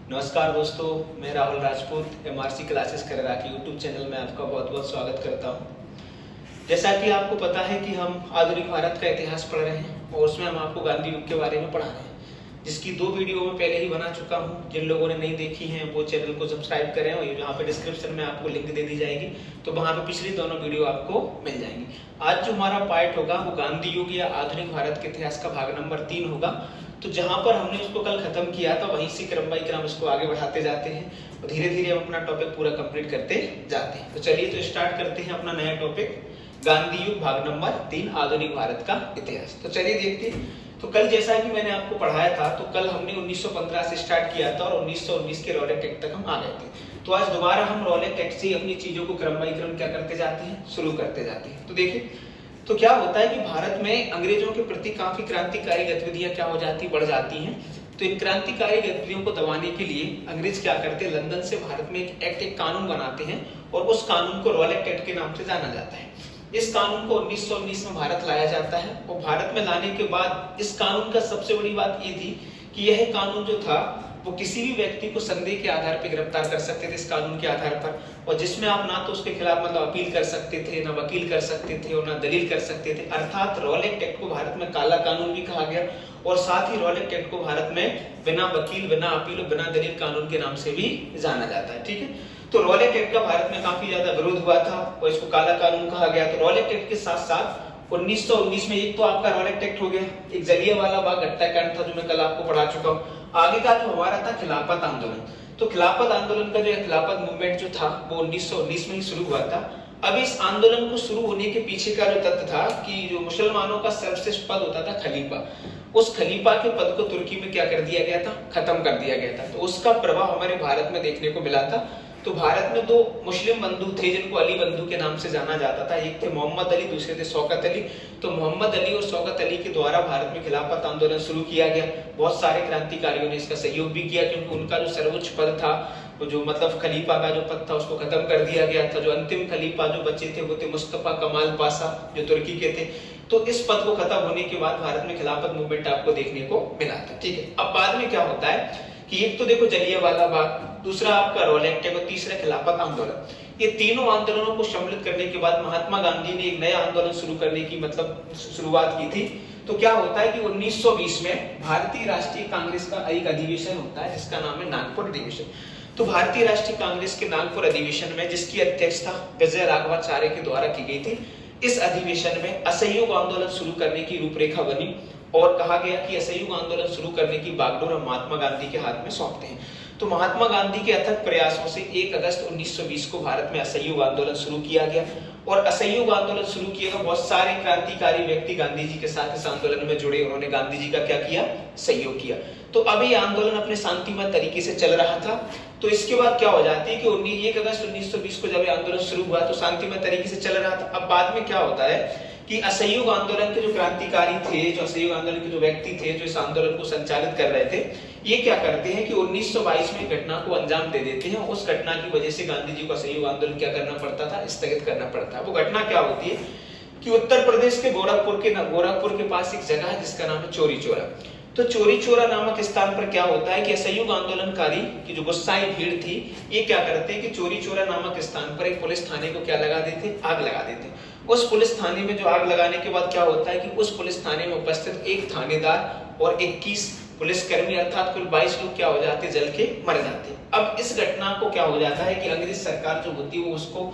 नमस्कार दोस्तों, मैं राहुल राजपूत एमआरसी क्लासेस खररा के यूट्यूब चैनल में आपका बहुत बहुत स्वागत करता हूं। जैसा कि आपको पता है कि हम आधुनिक भारत का इतिहास पढ़ रहे हैं और उसमें हम आपको गांधी युग के बारे में पढ़ा रहे हैं, जिसकी 2 वीडियो में पहले ही बना चुका हूं। जिन लोगों ने नहीं देखी हैं वो चैनल को सब्सक्राइब करें और यहाँ पे डिस्क्रिप्शन में आपको लिंक दे दी जाएगी, तो वहाँ पे पिछली दोनों वीडियो आपको मिल जाएंगी। आज जो हमारा पार्ट होगा वो गांधी युग या आधुनिक भारत के इतिहास का भाग नंबर 3 होगा। तो जहां पर हमने उसको कल खत्म किया था वहीं से क्रम बाई क्रम इसको आगे बढ़ाते जाते हैं और धीरे धीरे हम अपना टॉपिक पूरा कंप्लीट करते जाते हैं। तो चलिए तो स्टार्ट करते हैं अपना नया टॉपिक, गांधी युग भाग नंबर 3, आधुनिक भारत का इतिहास। तो चलिए देखते हैं। तो कल जैसा कि मैंने आपको पढ़ाया था, तो कल हमने 1915 से स्टार्ट किया था और 1919 के रॉलेट एक्ट तक हम आ गए थे। तो आज दोबारा हम रॉलेट एक्ट से अपनी चीजों को क्रम बाई क्रम क्या करते जाते हैं, शुरू करते जाते हैं। तो देखिए, तो क्या होता है कि भारत में अंग्रेजों के प्रति काफी क्रांतिकारी गतिविधियां क्या हो जाती, बढ़ जाती हैं। तो इन क्रांतिकारी गतिविधियों को दबाने के लिए अंग्रेज क्या करते हैं, लंदन से भारत में एक कानून बनाते हैं और उस कानून को रॉलेट एक्ट के नाम से जाना जाता है। इस कानून को 1919 में भारत लाया जाता है और भारत में लाने के बाद इस कानून का सबसे बड़ी बात ये थी कि यह कानून जो था वो किसी भी व्यक्ति को संदेह के आधार पर गिरफ्तार कर सकते थे इस कानून के आधार पर, और जिसमें आप ना तो उसके खिलाफ मतलब अपील कर सकते थे, ना वकील कर सकते थे और ना दलील कर सकते थे। अर्थात रॉलेट एक्ट को भारत में काला कानून भी कहा गया और साथ ही रॉलेट एक्ट को भारत में बिना वकील, बिना अपील और बिना दलील कानून के नाम से भी जाना जाता है। ठीक है, तो रॉलेट एक्ट का भारत में काफी ज्यादा विरोध हुआ था और इसको काला कानून कहा गया। तो रॉलेट एक्ट के साथ साथ 1919 में एक तो आपका रॉलेट एक्ट हो गया, एक जलियांवाला बाग हत्याकांड था जो मैं कल आपको पढ़ा चुका हूँ। आगे का जो हमारा था खिलाफत आंदोलन, तो खिलाफत आंदोलन का जो खिलाफत मूवमेंट जो था वो 1919 में ही शुरू हुआ था। अब इस आंदोलन को शुरू होने के पीछे का जो तथ्य था कि जो मुसलमानों का सर्वश्रेष्ठ पद होता था खलीफा, उस खलीफा के पद को तुर्की में क्या कर दिया गया था, खत्म कर दिया गया था। तो उसका प्रभाव हमारे भारत में देखने को मिला था। तो भारत में 2 मुस्लिम बंधु थे जिनको अली बंधु के नाम से जाना जाता था। एक थे मोहम्मद अली, दूसरे थे शौकत अली। तो मोहम्मद अली और शौकत अली के द्वारा भारत में खिलाफत आंदोलन शुरू किया गया। बहुत सारे क्रांतिकारियों ने इसका सहयोग भी किया क्योंकि उनका जो सर्वोच्च पद था, तो जो मतलब खलीफा का जो पद था उसको खत्म कर दिया गया था। जो अंतिम खलीफा जो बचे थे वो थे मुस्तफा कमाल पाशा जो तुर्की के थे। तो इस पद को खत्म होने के बाद भारत में खिलाफत मूवमेंट आपको देखने को मिला था। ठीक है, अब बाद में क्या होता है कि एक तो देखो जलियांवाला बाग, दूसरा आपका रॉलेट एक्ट और तीसरा खिलाफत आंदोलन। ये तीनों आंदोलनों को सम्मिलित करने के बाद महात्मा गांधी ने एक नया आंदोलन शुरू करने की मतलब शुरुआत की थी। तो क्या होता है कि 1920 में भारतीय राष्ट्रीय कांग्रेस का एक अधिवेशन होता है जिसका नाम है नागपुर अधिवेशन। तो भारतीय राष्ट्रीय कांग्रेस के नागपुर अधिवेशन में जिसकी अध्यक्षता विजय राघवाचार्य के द्वारा की गई थी, इस अधिवेशन में असहयोग आंदोलन शुरू करने की रूपरेखा बनी और कहा गया कि असहयोग आंदोलन शुरू करने की बागडोर हम महात्मा गांधी के हाथ में सौंपते हैं। तो महात्मा गांधी के अथक प्रयासों से 1 अगस्त 1920 को भारत में असहयोग आंदोलन शुरू किया गया और असहयोग आंदोलन शुरू किए गए। बहुत सारे क्रांतिकारी व्यक्ति गांधी जी के साथ इस आंदोलन में जुड़े, उन्होंने गांधी जी का क्या किया, सहयोग किया। तो अब ये आंदोलन अपने शांतिमय तरीके से चल रहा था। तो इसके बाद क्या हो जाती है कि 1 अगस्त 1920 को जब ये आंदोलन शुरू हुआ तो शांतिमय तरीके से चल रहा था। अब बाद में क्या होता है कि असहयोग आंदोलन के जो क्रांतिकारी थे, जो असहयोग आंदोलन के जो व्यक्ति थे जो इस आंदोलन को संचालित कर रहे थे, ये क्या करते हैं कि 1922 में घटना को अंजाम दे देते हैं। उस घटना की वजह से गांधी जी को असहयोग आंदोलन क्या करना पड़ता था, स्थगित करना पड़ता है। वो घटना क्या होती है कि उत्तर प्रदेश के गोरखपुर के पास एक जगह है जिसका नाम है चोरी चौरा। तो चोरी चौरा नामक स्थान पर क्या होता है कि असहयोग आंदोलनकारी की जो गुस्साई भीड़ थी, ये क्या करते हैं कि चोरी चौरा नामक स्थान पर एक पुलिस थाने को क्या लगा देते, आग लगा देते। उस पुलिस थाने में जो आग लगाने के बाद क्या होता है कि उस पुलिस थाने में उपस्थित एक थानेदार और 21 पुलिसकर्मी अर्थात कुल 22 लोग क्या हो जाते, जल के मर जाते। अब इस घटना को क्या हो जाता है कि अंग्रेज सरकार जो होती है वो उसको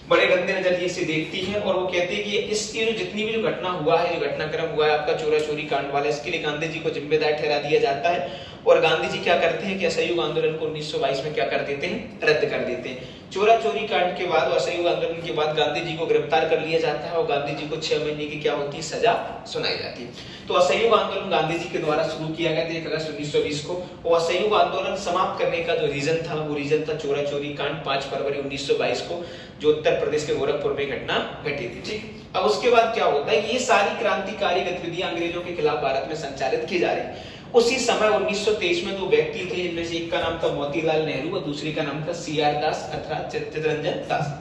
बड़े गंदे नजरिए से देखती है और वो कहती है कि इसकी जो जितनी भी जो घटना हुआ है, जो घटनाक्रम हुआ है आपका चोरा चोरी कांड वाला, इसके लिए गांधी जी को जिम्मेदार ठहरा दिया जाता है। और गांधी जी क्या करते हैं कि असहयोग आंदोलन को 1922 में क्या कर देते हैं, रद्द कर देते हैं। चोरा चोरी कांड के बाद और असहयोग आंदोलन के बाद गांधी जी को गिरफ्तार कर लिया जाता है और गांधी जी को 6 महीने की क्या होती है, सजा सुनाई जाती है। तो असहयोग आंदोलन गांधी जी के द्वारा शुरू किया गया 1 अगस्त 1920 को और असहयोग आंदोलन समाप्त करने का जो रीजन था वो रीजन था चोरा चोरी कांड 5 फरवरी 1922 को, जो उत्तर प्रदेश के गोरखपुर में घटना घटी थी। ठीक, अब उसके बाद क्या होता है, ये सारी क्रांतिकारी गतिविधियां अंग्रेजों के खिलाफ भारत में संचालित की जा रही। उसी समय 1923 में 2 व्यक्ति थे जिनमें से एक का नाम था मोतीलाल नेहरू और दूसरे का नाम था CR दास अथवा चित्तरंजन दास।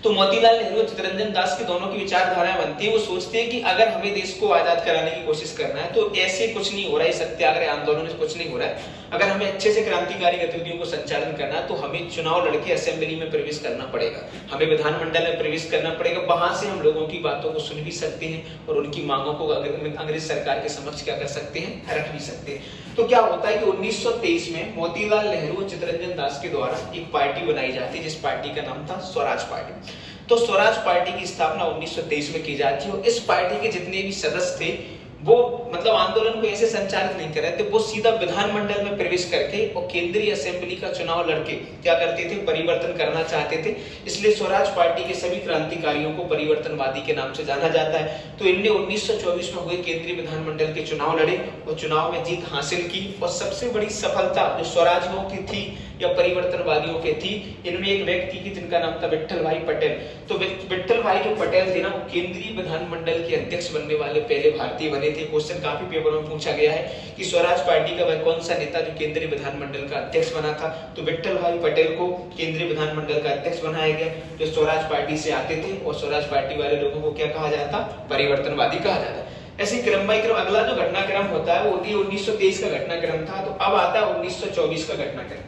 तो मोतीलाल नेहरू और चित्तरंजन दास की दोनों की विचारधाराएं बनती है। वो सोचते हैं कि अगर हमें देश को आजाद कराने की कोशिश करना है तो ऐसे कुछ नहीं हो रहा है, सत्याग्रह आंदोलन से कुछ नहीं हो रहा है। अगर हमें अच्छे से क्रांतिकारी गतिविधियों को संचालन करना है तो हमें चुनाव लड़के असेंबली में प्रवेश करना पड़ेगा, हमें विधानमंडल में प्रवेश करना पड़ेगा। वहां से हम लोगों की बातों को सुन भी सकते हैं और उनकी मांगों को अंग्रेज सरकार के समक्ष क्या कर सकते हैं, रख भी सकते हैं। तो क्या होता है कि 1923 में मोतीलाल नेहरू और चित्तरंजन दास के द्वारा एक पार्टी बनाई जाती है, जिस पार्टी का नाम था स्वराज पार्टी। तो स्वराज पार्टी की स्थापना 1923 में की जाती है और इस पार्टी के जितने भी सदस्य थे वो मतलब आंदोलन को ऐसे संचालित नहीं कर रहे थे, वो सीधा विधानमंडल में प्रवेश करके और केंद्रीय असेंबली का चुनाव लड़के क्या करते थे, परिवर्तन करना चाहते थे। इसलिए स्वराज पार्टी के सभी क्रांतिकारियों को परिवर्तनवादी के नाम से जाना जाता है। तो इनने 1924 में हुए केंद्रीय विधानमंडल के चुनाव लड़े और चुनाव में जीत हासिल की और सबसे बड़ी सफलता जो स्वराजियों की थी या परिवर्तनवादियों के थी, इनमें एक व्यक्ति की जिनका नाम था विट्ठल भाई पटेल। तो विट्ठल भाई जो पटेल थे ना, वो केंद्रीय विधानमंडल के अध्यक्ष बनने वाले पहले भारतीय बने थे। क्वेश्चन काफी पेपरों में पूछा गया है कि स्वराज पार्टी का वह कौन सा नेता जो केंद्रीय विधानमंडल का अध्यक्ष बना था। तो विट्ठल भाई पटेल को केंद्रीय विधानमंडल का अध्यक्ष बनाया गया, जो स्वराज पार्टी से आते थे और स्वराज पार्टी वाले लोगों को क्या कहा जाता, परिवर्तनवादी कहा जाता। ऐसे क्रम बाय क्रम अगला जो घटनाक्रम होता है वो होती है 1923 का घटनाक्रम था। तो अब आता है 1924 का घटनाक्रम।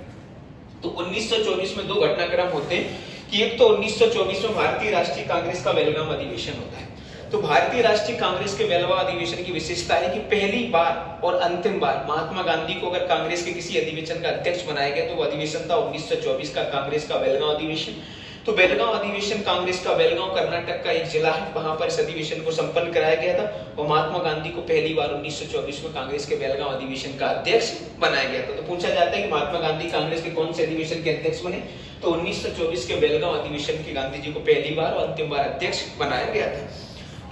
तो 1924 में दो घटनाक्रम होते हैं कि एक तो 1924 में भारतीय राष्ट्रीय कांग्रेस का बेलगाम अधिवेशन होता है। तो भारतीय राष्ट्रीय कांग्रेस के बेलगाम अधिवेशन की विशेषता है कि पहली बार और अंतिम बार महात्मा गांधी को अगर कांग्रेस के किसी अधिवेशन का अध्यक्ष बनाया गया तो वो अधिवेशन था 1924 का कांग्रेस का बेलगाम अधिवेशन। तो बेलगांव अधिवेशन कांग्रेस का बेलगांव कर्नाटक का एक जिला है, वहां पर इस अधिवेशन को संपन्न कराया गया था और महात्मा गांधी को पहली बार 1924 में कांग्रेस के बेलगांव अधिवेशन का अध्यक्ष बनाया गया था। तो पूछा जाता है कि महात्मा गांधी कांग्रेस के कौन से अधिवेशन के अध्यक्ष बने, तो 1924 के बेलगांव अधिवेशन के गांधी जी को पहली बार और अंतिम बार अध्यक्ष बनाया गया था।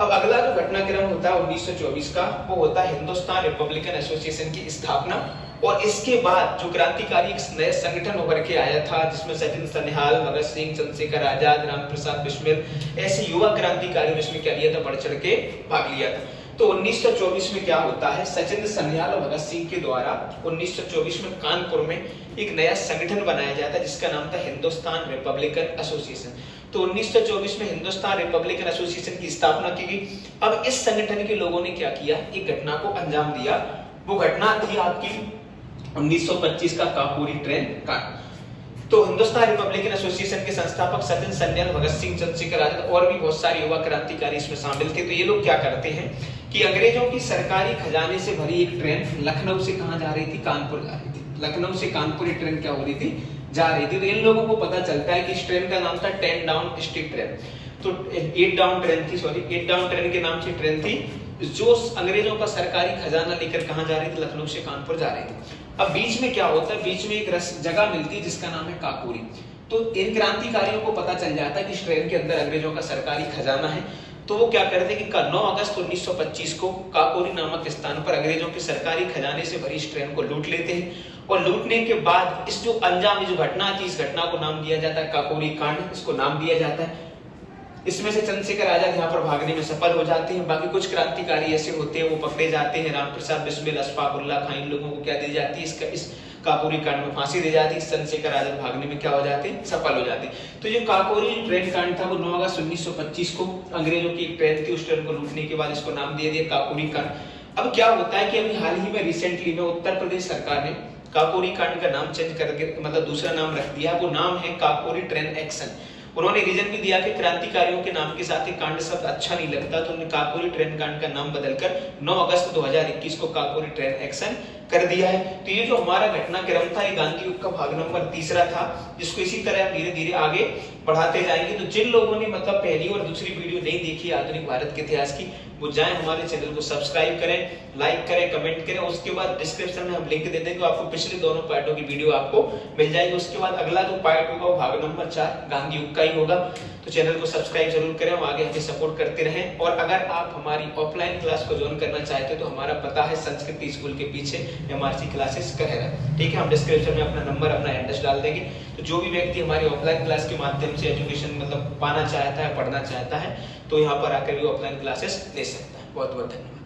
अब अगला जो घटनाक्रम होता है 1924 का, वो होता है हिंदुस्तान रिपब्लिकन एसोसिएशन की स्थापना। और इसके बाद जो क्रांतिकारी एक नया संगठन उभर के आया था जिसमें सचिन सन्याल, भगत सिंह, चंद्रशेखर आजाद, रामप्रसाद बिस्मिल ऐसे युवा क्रांतिकारियों ने इसमें क्या लिया था, बढ़ चढ़ के भाग लिया था। तो 1924 में क्या होता है, सचिन सन्याल और भगत सिंह के द्वारा 1924 में कानपुर में एक नया संगठन बनाया जाता है जिसका नाम था हिंदुस्तान रिपब्लिकन एसोसिएशन। तो 1924 में हिंदुस्तान रिपब्लिकन एसोसिएशन की स्थापना की गई। अब इस संगठन के लोगों ने क्या किया, एक घटना को अंजाम दिया। वो घटना थी आपकी 1925 का काकोरी ट्रेन कांड। तो हिंदुस्तान रिपब्लिकन एसोसिएशन के संस्थापक सचिन सन्याल, भगत सिंह, चंद्रशेखर आजाद और भी बहुत सारे युवा क्रांतिकारी इसमें शामिल थे। तो ये लोग क्या करते हैं कि अंग्रेजों की सरकारी खजाने से भरी एक ट्रेन लखनऊ से कहां जा रही थी, कानपुर जा रही थी। लखनऊ से कानपुर ट्रेन क्या हो रही थी, जा रही थी। तो इन लोगों को पता चलता है कि इस ट्रेन का नाम था 10 डाउन स्ट्रीट ट्रेन। तो 8 डाउन ट्रेन थी, सॉरी 8 डाउन ट्रेन के नाम से ट्रेन थी जो अंग्रेजों का सरकारी खजाना लेकर कहां जा रही थी, लखनऊ से कानपुर जा रही थी। अब बीच में क्या होता है, बीच में एक जगह मिलती है जिसका नाम है काकोरी। तो इन क्रांतिकारियों को पता चल जाता है कि इस ट्रेन के अंदर अंग्रेजों का सरकारी खजाना है। तो वो क्या करते हैं कि 9 अगस्त 1925 को काकोरी नामक स्थान पर अंग्रेजों के सरकारी खजाने से भरी इस ट्रेन को लूट लेते हैं। और लूटने के बाद इस जो अंजाम जो घटना थी, इस घटना को नाम दिया जाता है काकोरी कांड, इसको नाम दिया जाता है। इसमें से चंद्रशेखर आजाद यहाँ पर भागने में सफल हो जाते हैं। बाकी कुछ क्रांतिकारी ऐसे होते हैं वो पकड़े जाते हैं। रामप्रसाद बिस्मिल, अशफाक उल्लाह खां, इन लोगों को क्या दी जाती है, इस काकोरी कांड में फांसी दी जाती है। चंद्रशेखर आजाद भागने में क्या हो जाते हैं, सफल हो जाते हैं। तो जो काकोरी ट्रेन कांड था वो 9 अगस्त 1925 को अंग्रेजों की एक ट्रेन थी, उस ट्रेन को लूटने के बाद इसको नाम दे दिया काकोरी कांड। अब क्या होता है कि अभी हाल ही में रिसेंटली में उत्तर प्रदेश सरकार ने काकोरी कांड का नाम चेंज करके मतलब दूसरा नाम रख दिया। वो नाम है काकोरी ट्रेन एक्शन। उन्होंने रीजन भी दिया कि क्रांतिकारियों के नाम के साथ ही कांड शब्द अच्छा नहीं लगता, तो उन्होंने काकोरी ट्रेन कांड का नाम बदलकर 9 अगस्त 2021 को काकोरी ट्रेन एक्शन कर दिया है। तो ये जो हमारा घटनाक्रम था ये गांधी युग का भाग नंबर 3 था, जिसको इसी तरह धीरे धीरे आगे बढ़ाते जाएंगे। तो जिन लोगों ने मतलब पहली और दूसरी वीडियो नहीं देखी आधुनिक भारत के इतिहास की, वो जाएं हमारे चैनल को सब्सक्राइब करें, लाइक करें, कमेंट करें। उसके बाद डिस्क्रिप्शन में हम लिंक दे देंगे, आपको पिछले दोनों पार्टों की वीडियो आपको मिल जाएगी। उसके बाद अगला जो पार्ट होगा वो भाग नंबर 4 गांधी युग का ही होगा। तो चैनल को सब्सक्राइब जरूर करें और आगे हमें सपोर्ट करते रहें। और अगर आप हमारी ऑफलाइन क्लास को ज्वाइन करना चाहते हो तो हमारा पता है संस्कृति स्कूल के पीछे MRC क्लासेस करेगा, ठीक है। हम डिस्क्रिप्शन में अपना नंबर, अपना एड्रेस डाल देंगे। तो जो भी व्यक्ति हमारी ऑफलाइन क्लास के माध्यम से एजुकेशन मतलब पाना चाहता है, पढ़ना चाहता है, तो यहाँ पर आकर भी ऑफलाइन क्लासेस ले सकता है। बहुत बहुत धन्यवाद।